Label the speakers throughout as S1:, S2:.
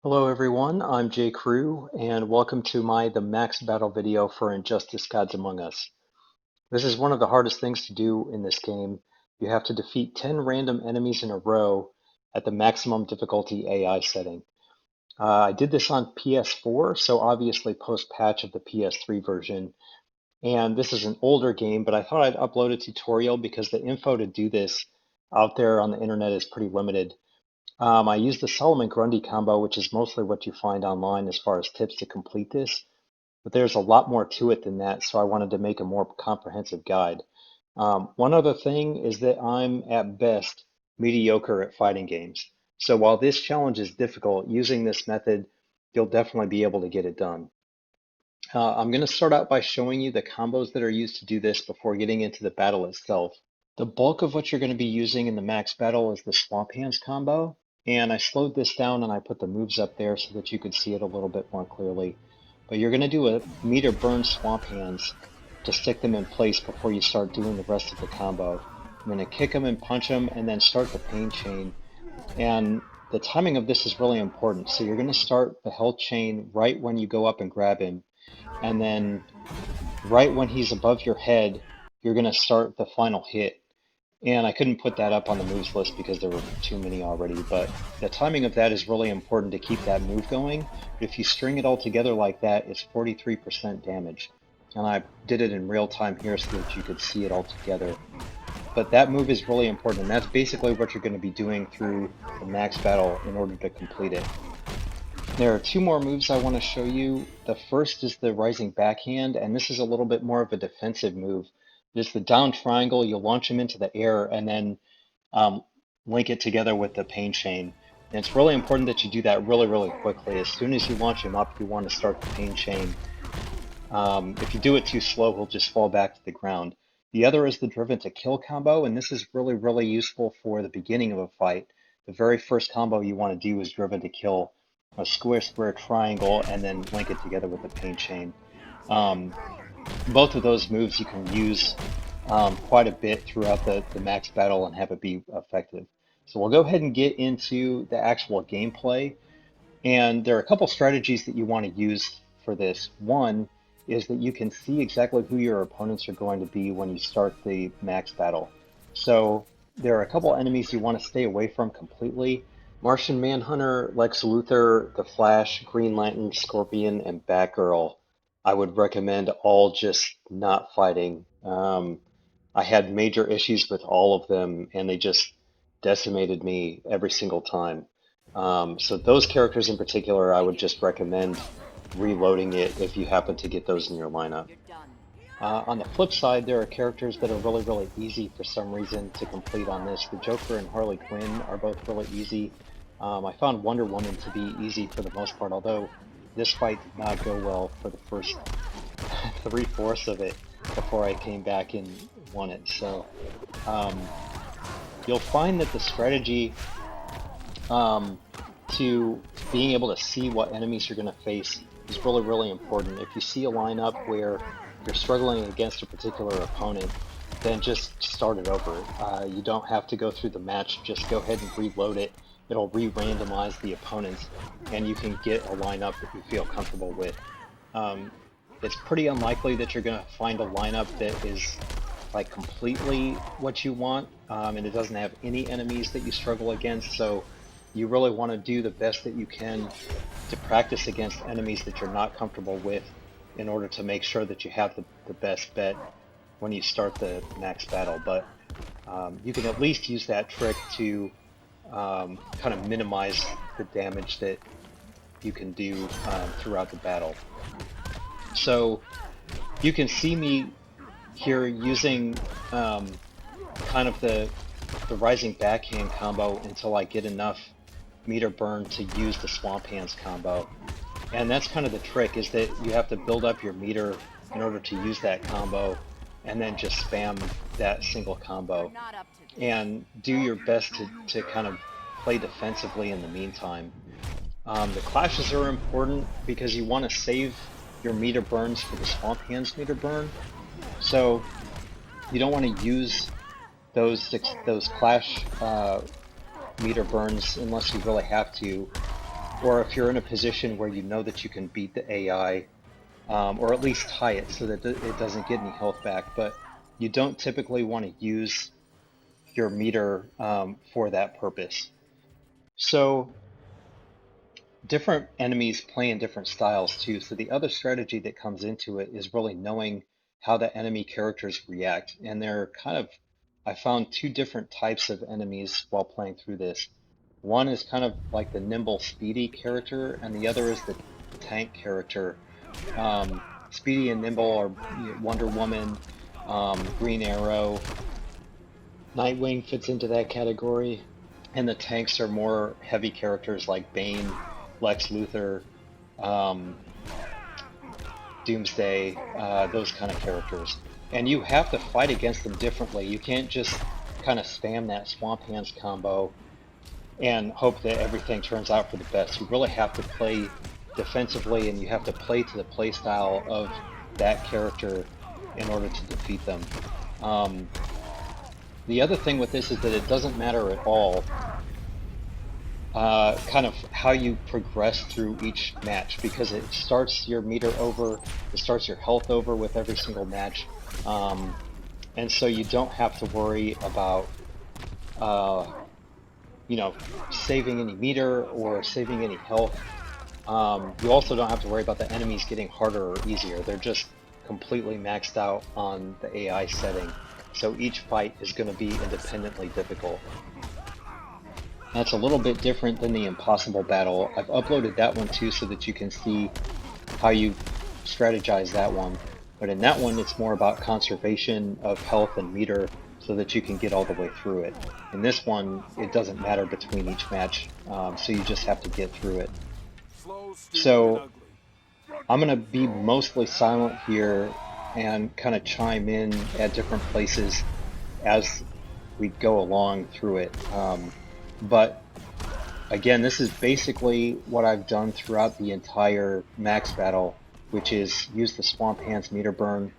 S1: Hello everyone, I'm Jay Crew, and welcome to the max battle video for Injustice Gods Among Us. This is one of the hardest things to do in this game. You have to defeat 10 random enemies in a row at the maximum difficulty AI setting. I did this on PS4, so obviously post-patch of the PS3 version, and this is an older game, but I thought I'd upload a tutorial because the info to do this out there on the internet is pretty limited. I use the Solomon Grundy combo, which is mostly what you find online as far as tips to complete this, but there's a lot more to it than that, so I wanted to make a more comprehensive guide. One other thing is that I'm at best mediocre at fighting games. So while this challenge is difficult, using this method, you'll definitely be able to get it done. I'm going to start out by showing you the combos that are used to do this before getting into the battle itself. The bulk of what you're going to be using in the max battle is the Swamp Hands combo, and I slowed this down and I put the moves up there so that you could see it a little bit more clearly. But you're going to do a meter burn Swamp Hands to stick them in place before you start doing the rest of the combo. I'm going to kick them and punch them and then start the pain chain. And the timing of this is really important. So you're going to start the health chain right when you go up and grab him, and then right when he's above your head, you're going to start the final hit. And I couldn't put that up on the moves list because there were too many already, but the timing of that is really important to keep that move going. But if you string it all together like that, it's 43% damage. And I did it in real time here so that you could see it all together. But that move is really important, and that's basically what you're going to be doing through the max battle in order to complete it. There are two more moves I want to show you. The first is the rising backhand, and this is a little bit more of a defensive move. Just the down triangle, you launch him into the air and then um, link it together with the pain chain. And it's really important that you do that really, really quickly. As soon as you launch him up, you want to start the pain chain. If you do it too slow, he'll just fall back to the ground. The other is the driven to kill combo, and this is really, really useful for the beginning of a fight. The very first combo you want to do is driven to kill, a square, square, triangle, and then link it together with the pain chain. Um, Both of those moves you can use quite a bit throughout the max battle and have it be effective. So we'll go ahead and get into the actual gameplay. And there are a couple strategies that you want to use for this. One is that you can see exactly who your opponents are going to be when you start the max battle. So there are a couple enemies you want to stay away from completely. Martian Manhunter, Lex Luthor, The Flash, Green Lantern, Scorpion, and Batgirl. I would recommend all just not fighting. I had major issues with all of them, and they just decimated me every single time. So those characters in particular, I would just recommend reloading it if you happen to get those in your lineup. On the flip side, there are characters that are really, really easy for some reason to complete on this. The Joker and Harley Quinn are both really easy. I found Wonder Woman to be easy for the most part, although this fight did not go well for the first three-fourths of it before I came back and won it. So um, you'll find that the strategy to being able to see what enemies you're going to face is really, really important. If you see a lineup where you're struggling against a particular opponent, then just start it over. You don't have to go through the match, just go ahead and reload it. It'll re-randomize the opponents, and you can get a lineup that you feel comfortable with. Um, it's pretty unlikely that you're going to find a lineup that is like completely what you want, and it doesn't have any enemies that you struggle against, so you really want to do the best that you can to practice against enemies that you're not comfortable with in order to make sure that you have the best bet when you start the max battle. But you can at least use that trick to kind of minimize the damage that you can do throughout the battle. So you can see me here using kind of the rising backhand combo until I get enough meter burn to use the swamp hands combo. And that's kind of the trick, is that you have to build up your meter in order to use that combo, and then just spam that single combo. And do your best to kind of play defensively in the meantime. The clashes are important because you want to save your meter burns for the swamp hands meter burn. So you don't want to use those clash meter burns unless you really have to. or if you're in a position where you know that you can beat the AI, or at least tie it so that it doesn't get any health back, but you don't typically want to use your meter for that purpose. So different enemies play in different styles too. So the other strategy that comes into it is really knowing how the enemy characters react. And they're kind of, I found two different types of enemies while playing through this. One is kind of like the nimble, speedy character, and the other is the tank character. Speedy and nimble are Wonder Woman, Green Arrow, Nightwing fits into that category, and the tanks are more heavy characters like Bane, Lex Luthor, um, Doomsday, those kind of characters. And you have to fight against them differently. You can't just kind of spam that Swamp Hands combo and hope that everything turns out for the best. You really have to play defensively, and you have to play to the play style of that character in order to defeat them. The other thing with this is that it doesn't matter at all kind of how you progress through each match, because it starts your meter over, it starts your health over with every single match. And so you don't have to worry about saving any meter or saving any health. You also don't have to worry about the enemies getting harder or easier. They're just completely maxed out on the AI setting. So each fight is going to be independently difficult. That's a little bit different than the impossible battle. I've uploaded that one too so that you can see how you strategize that one. But in that one, it's more about conservation of health and meter so that you can get all the way through it. In this one, it doesn't matter between each match, so you just have to get through it. So I'm going to be mostly silent here and kind of chime in at different places as we go along through it. But again, this is basically what I've done throughout the entire max battle, which is use the Swamp Hands meter burn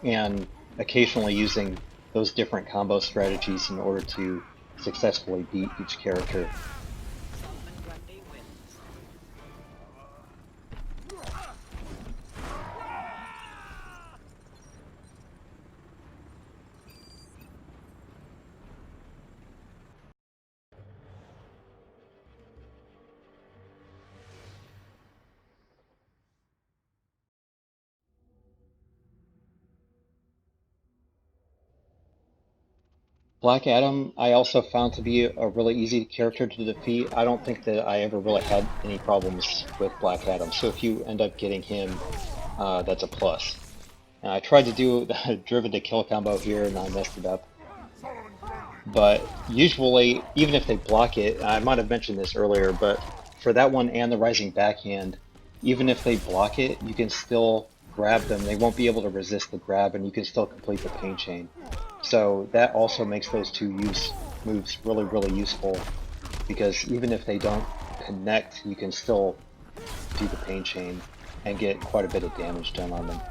S1: and occasionally using those different combo strategies in order to successfully beat each character. Black Adam, I also found to be a really easy character to defeat. I don't think that I ever really had any problems with Black Adam. So if you end up getting him, that's a plus. And I tried to do the driven to kill combo here and I messed it up. But usually, even if they block it, I might have mentioned this earlier, but for that one and the Rising Backhand, even if they block it, you can still grab them. They won't be able to resist the grab, and you can still complete the pain chain. So that also makes those two moves really, really useful, because even if they don't connect, you can still do the pain chain and get quite a bit of damage done on them.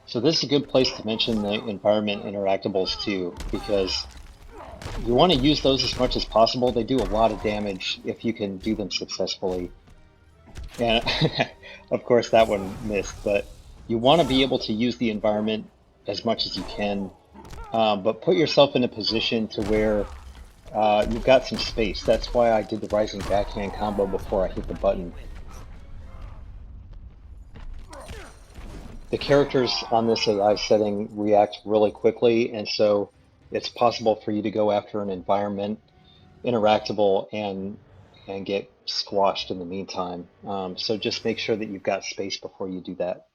S1: So this is a good place to mention the environment interactables too, because you want to use those as much as possible. They do a lot of damage if you can do them successfully. And of course that one missed, but you want to be able to use the environment as much as you can, but put yourself in a position to where you've got some space. That's why I did the Rising Backhand combo before I hit the button. The characters on this AI setting react really quickly, and so it's possible for you to go after an environment interactable and get squashed in the meantime. So just make sure that you've got space before you do that.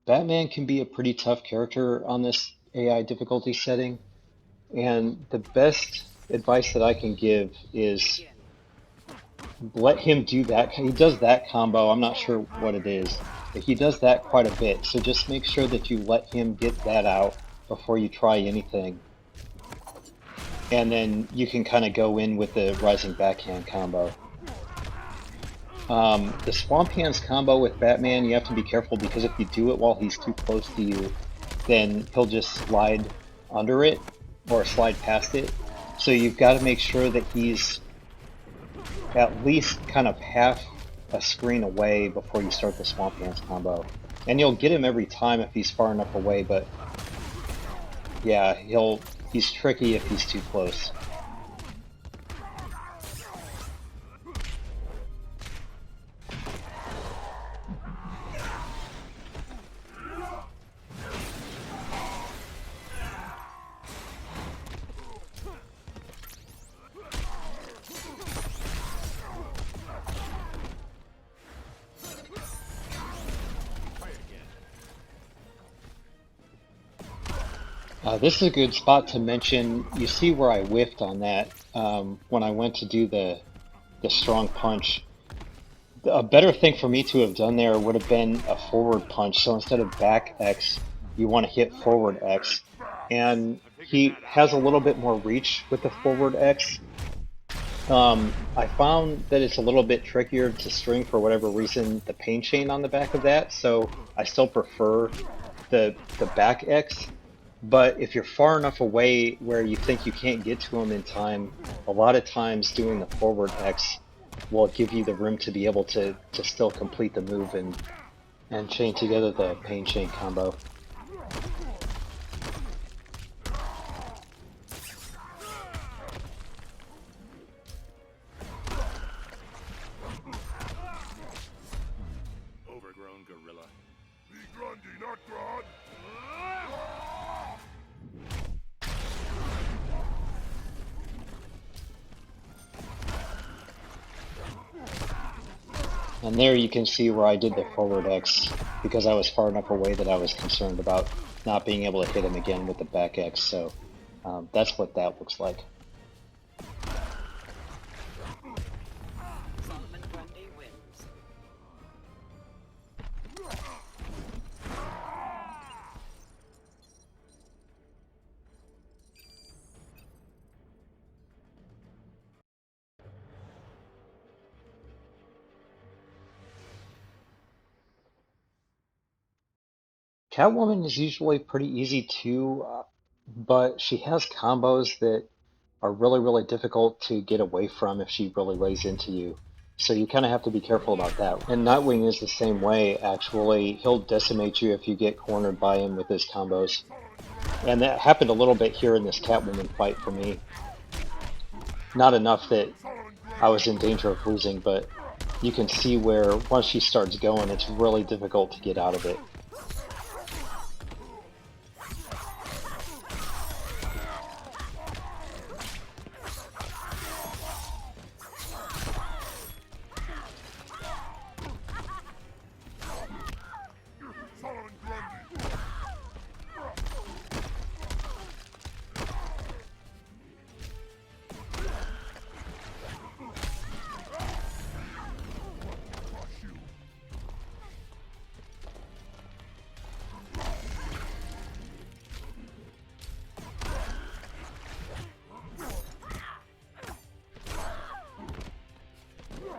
S1: Batman can be a pretty tough character on this AI difficulty setting, and the best advice that I can give is let him do that. He does that combo. I'm not sure what it is, but he does that quite a bit. So just make sure that you let him get that out before you try anything. And then you can kind of go in with the rising backhand combo. The swamp hands combo with Batman, you have to be careful because if you do it while he's too close to you, then he'll just slide under it or slide past it. So you've got to make sure that he's at least kind of half a screen away before you start the swamp hands combo. And you'll get him every time if he's far enough away, but yeah, he's tricky if he's too close. This is a good spot to mention. You see where I whiffed on that when I went to do the strong punch. A better thing for me to have done there would have been a forward punch. So instead of back X, you want to hit forward X. And he has a little bit more reach with the forward X. I found that it's a little bit trickier to string for whatever reason the pain chain on the back of that. So I still prefer the back X. But if you're far enough away where you think you can't get to him in time, a lot of times doing the forward X will give you the room to be able to still complete the move and chain together the pain chain combo.
S2: Overgrown gorilla. Be Grundy, not Grodd.
S1: And there you can see where I did the forward X because I was far enough away that I was concerned about not being able to hit him again with the back X. So that's what that looks like. Catwoman is usually pretty easy too, but she has combos that are really, really difficult to get away from if she really lays into you. So you kind of have to be careful about that. And Nightwing is the same way, actually. He'll decimate you if you get cornered by him with his combos. And that happened a little bit here in this Catwoman fight for me. Not enough that I was in danger of losing, but you can see where once she starts going, it's really difficult to get out of it.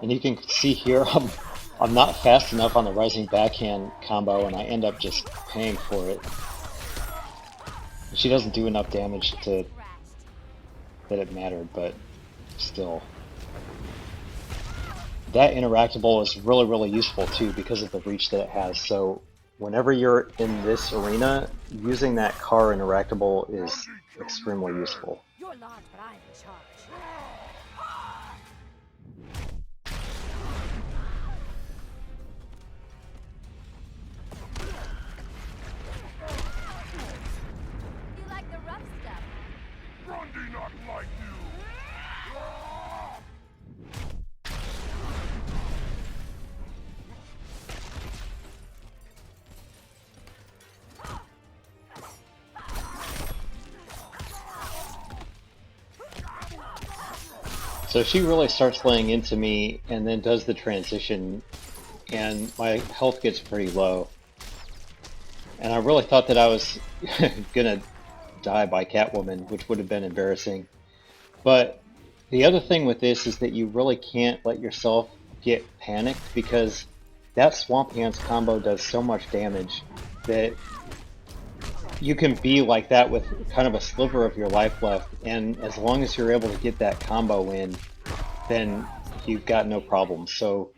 S1: And you can see here, I'm not fast enough on the rising backhand combo, and I end up just paying for it. She doesn't do enough damage that it mattered, but still. That interactable is really, really useful too because of the reach that it has. So whenever you're in this arena, using that car interactable is extremely useful.
S3: You're large, but I'm in charge. You like the rough stuff?
S2: Grundy not like you.
S1: So she really starts laying into me and then does the transition, and my health gets pretty low. And I really thought that I was gonna die by Catwoman, which would have been embarrassing. But the other thing with this is that you really can't let yourself get panicked, because that Swamp Hands combo does so much damage that you can be like that with kind of a sliver of your life left, and as long as you're able to get that combo in, then you've got no problem. So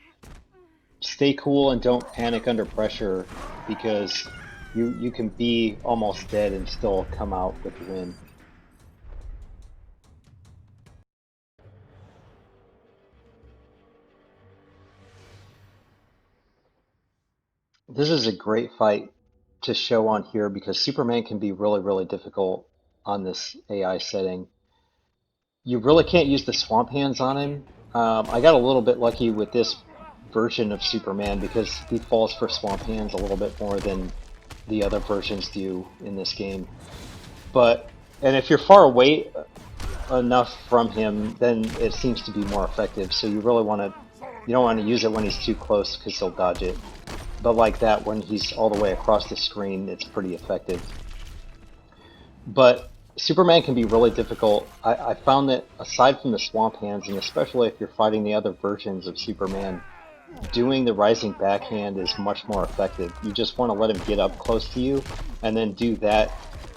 S1: stay cool and don't panic under pressure, because you can be almost dead and still come out with the win. This is a great fight to show on here because Superman can be really, really difficult on this AI setting. You really can't use the Swamp Hands on him. I got a little bit lucky with this version of Superman because he falls for Swamp Hands a little bit more than the other versions do in this game. And if you're far away enough from him, then it seems to be more effective. So you really you don't want to use it when he's too close because he'll dodge it. But like that, when he's all the way across the screen, it's pretty effective. But Superman can be really difficult. I found that aside from the Swamp Hands, and especially if you're fighting the other versions of Superman, doing the rising backhand is much more effective. You just want to let him get up close to you and then do that.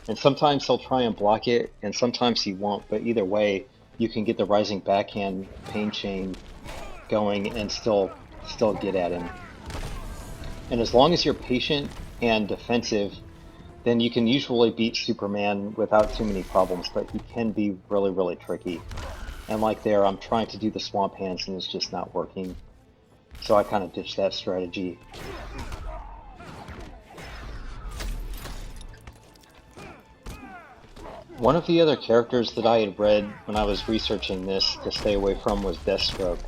S1: And sometimes he'll try and block it, and sometimes he won't. But either way, you can get the rising backhand pain chain going and still get at him. And as long as you're patient and defensive, then you can usually beat Superman without too many problems, but he can be really, really tricky. And like there, I'm trying to do the Swamp Hands and it's just not working. So I kind of ditched that strategy. One of the other characters that I had read when I was researching this to stay away from was Deathstroke.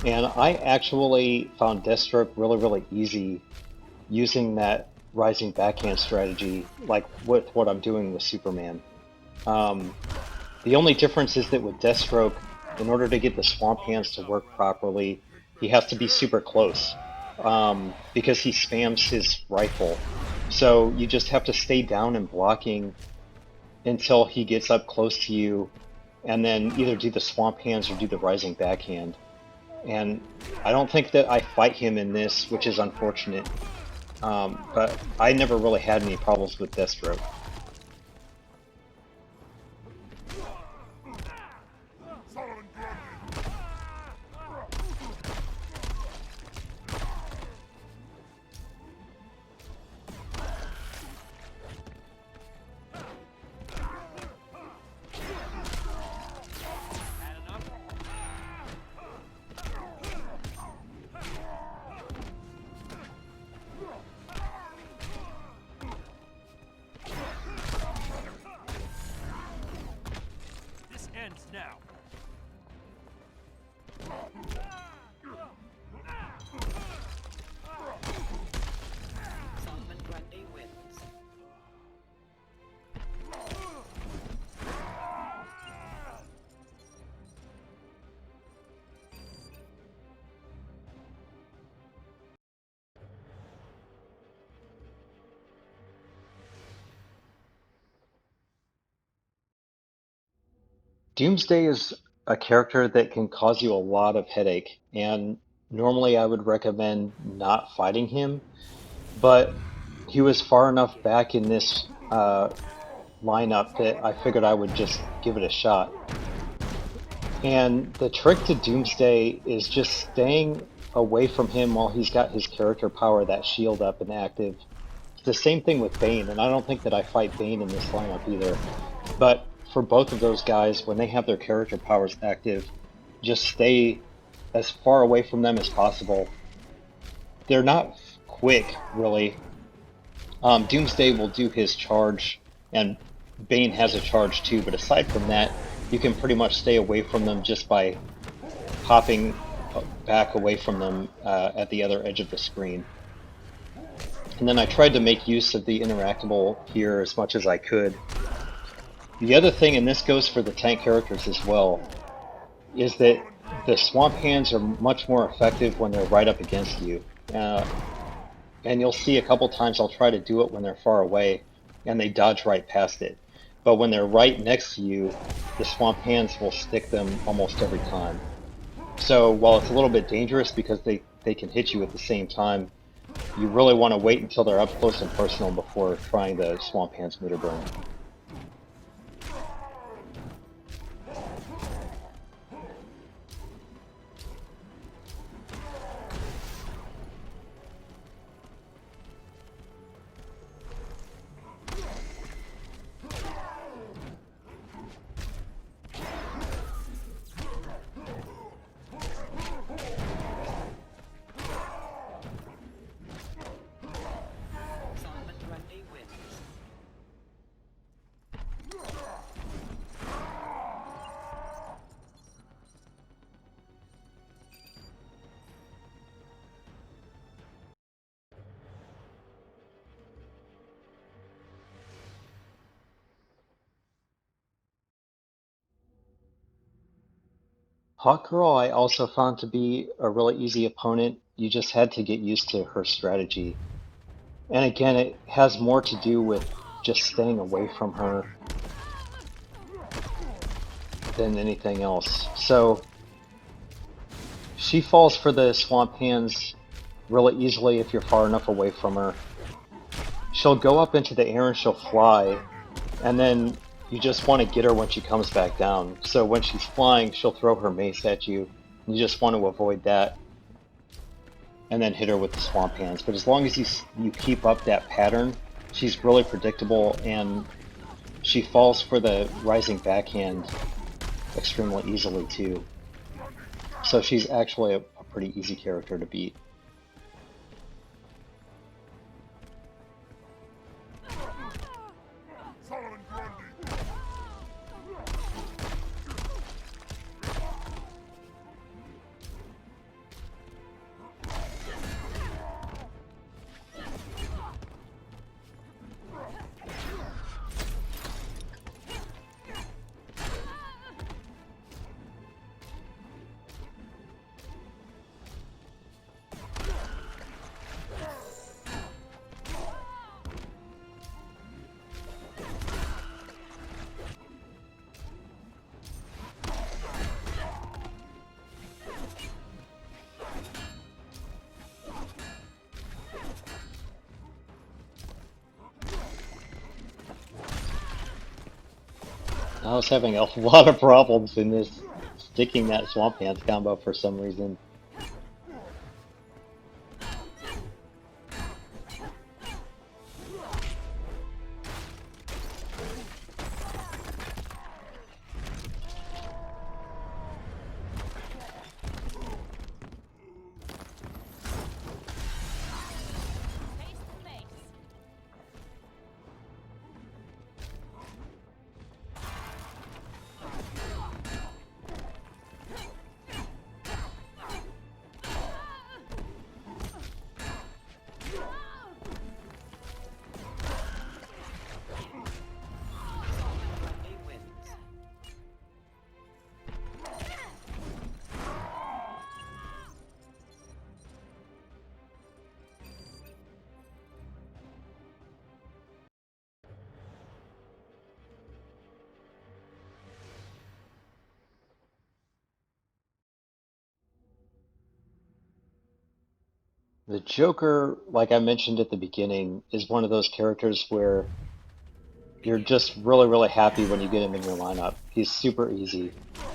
S1: And I actually found Deathstroke really, really easy using that rising backhand strategy, like with what I'm doing with Superman. The only difference is that with Deathstroke, in order to get the Swamp Hands to work properly, he has to be super close, because he spams his rifle. So you just have to stay down and blocking until he gets up close to you, and then either do the Swamp Hands or do the rising backhand. And I don't think that I fight him in this, which is unfortunate. But I never really had any problems with Deathstroke.
S4: Now. Solomon Grundy wins.
S1: Doomsday is a character that can cause you a lot of headache, and normally I would recommend not fighting him, but he was far enough back in this lineup that I figured I would just give it a shot. And the trick to Doomsday is just staying away from him while he's got his character power, that shield up and active. It's the same thing with Bane, and I don't think that I fight Bane in this lineup either. But for both of those guys, when they have their character powers active, just stay as far away from them as possible. They're not quick, really. Doomsday will do his charge, and Bane has a charge too, but aside from that, you can pretty much stay away from them just by hopping back away from them at the other edge of the screen. And then I tried to make use of the interactable here as much as I could. The other thing, and this goes for the tank characters as well, is that the swamp hands are much more effective when they're right up against you. Uh, and you'll see a couple times I'll try to do it when they're far away, and they dodge right past it. But when they're right next to you, the swamp hands will stick them almost every time. So while it's a little bit dangerous because they can hit you at the same time, you really want to wait until they're up close and personal before trying the swamp hands meter burn. HAWKGIRL I also found to be a really easy opponent. You just had to get used to her strategy. And again, it has more to do with just staying away from her than anything else. So she falls for the swamp hands really easily if you're far enough away from her. She'll go up into the air and she'll fly, and then you just want to get her when she comes back down. So when she's flying, she'll throw her mace at you. You just want to avoid that, and then hit her with the swamp hands. But as long as you keep up that pattern, she's really predictable, and she falls for the rising backhand extremely easily too. So she's actually a pretty easy character to beat.
S2: Solomon Grundy!
S1: I was having a lot of problems in this sticking that swamp hands combo for some reason. The Joker, like I mentioned at the beginning, is one of those characters where you're just really, really happy when you get him in your lineup. He's super easy.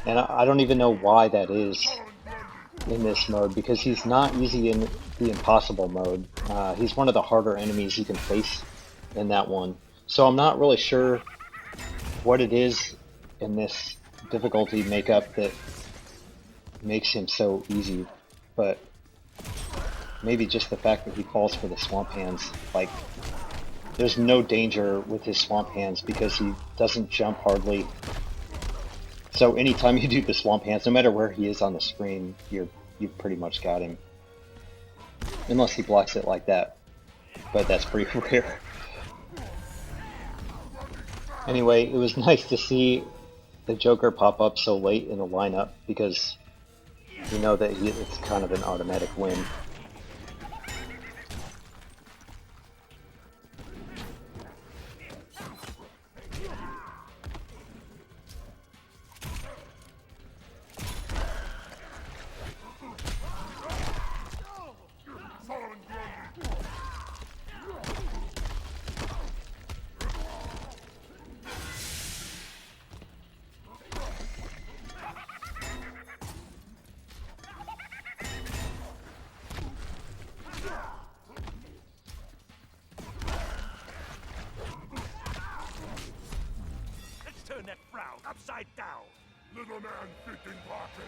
S1: And I don't even know why that is in this mode, because he's not easy in the impossible mode. He's one of the harder enemies you can face in that one. So I'm not really sure what it is in this difficulty makeup that makes him so easy, but maybe just the fact that he falls for the swamp hands. Like, there's no danger with his swamp hands because he doesn't jump hardly. So anytime you do the swamp hands, no matter where he is on the screen, you've pretty much got him. Unless he blocks it like that, but that's pretty rare. Anyway, it was nice to see the Joker pop up so late in the lineup because you know that it's kind of an automatic win.
S2: Turn that frown upside down. Little man fitting pocket.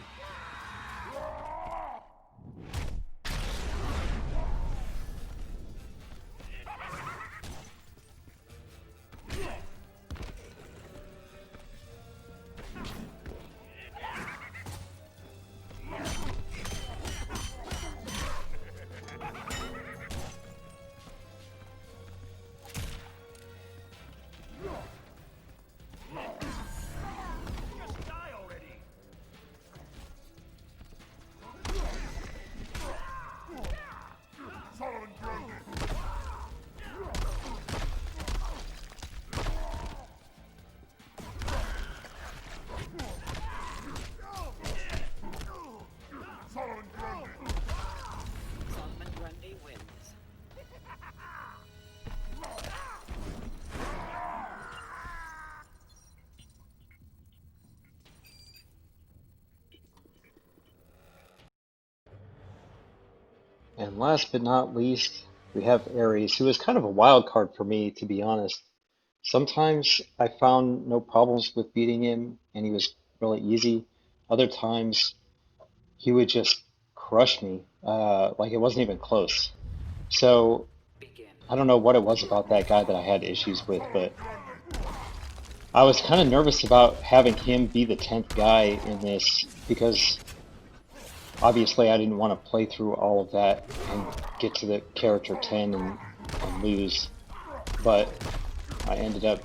S1: And last but not least, we have Ares, who is kind of a wild card for me, to be honest. Sometimes I found no problems with beating him, and he was really easy. Other times he would just crush me, like it wasn't even close. So I don't know what it was about that guy that I had issues with, but I was kind of nervous about having him be the 10th guy in this because obviously I didn't want to play through all of that and get to the character 10 and lose. But I ended up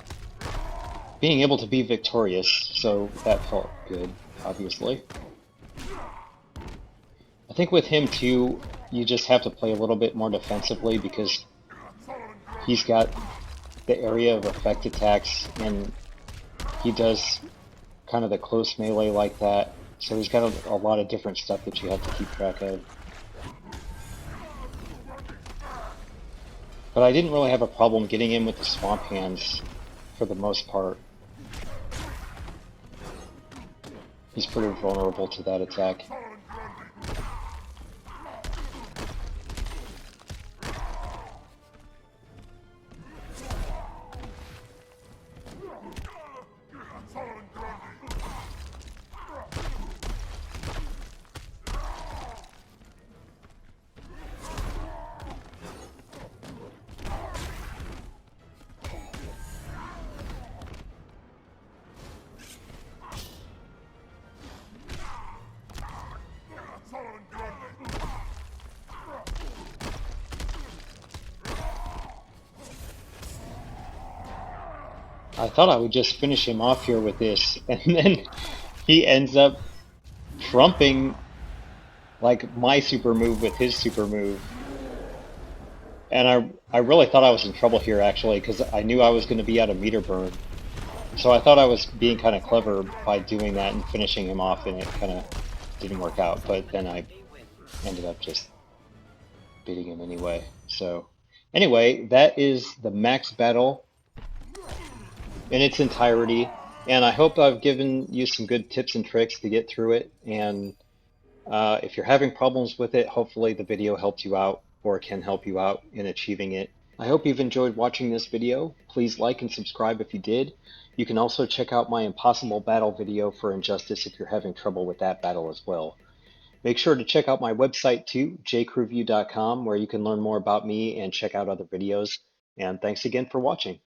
S1: being able to be victorious, so that felt good, obviously. I think with him too, you just have to play a little bit more defensively because he's got the area of effect attacks and he does kind of the close melee like that. So he's got a lot of different stuff that you have to keep track of. But I didn't really have a problem getting in with the swamp hands for the most part. He's pretty vulnerable to that attack. I thought I would just finish him off here with this, and then he ends up trumping like my super move with his super move. And I really thought I was in trouble here actually, because I knew I was going to be out of meter burn. So I thought I was being kind of clever by doing that and finishing him off, and it kind of didn't work out. But then I ended up just beating him anyway. So anyway, that is the max battle in its entirety. And I hope I've given you some good tips and tricks to get through it. And if you're having problems with it, hopefully the video helps you out or can help you out in achieving it. I hope you've enjoyed watching this video. Please like and subscribe if you did. You can also check out my Impossible Battle video for Injustice if you're having trouble with that battle as well. Make sure to check out my website too, jcrewview.com, where you can learn more about me and check out other videos. And thanks again for watching.